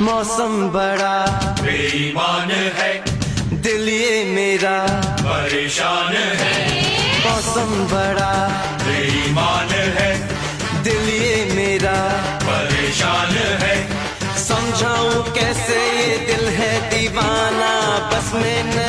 मौसम बड़ा बेईमान है, दिल ये मेरा परेशान है। मौसम बड़ा बेईमान है, दिल ये मेरा परेशान है। समझाऊं कैसे ये दिल है दीवाना बस में नहीं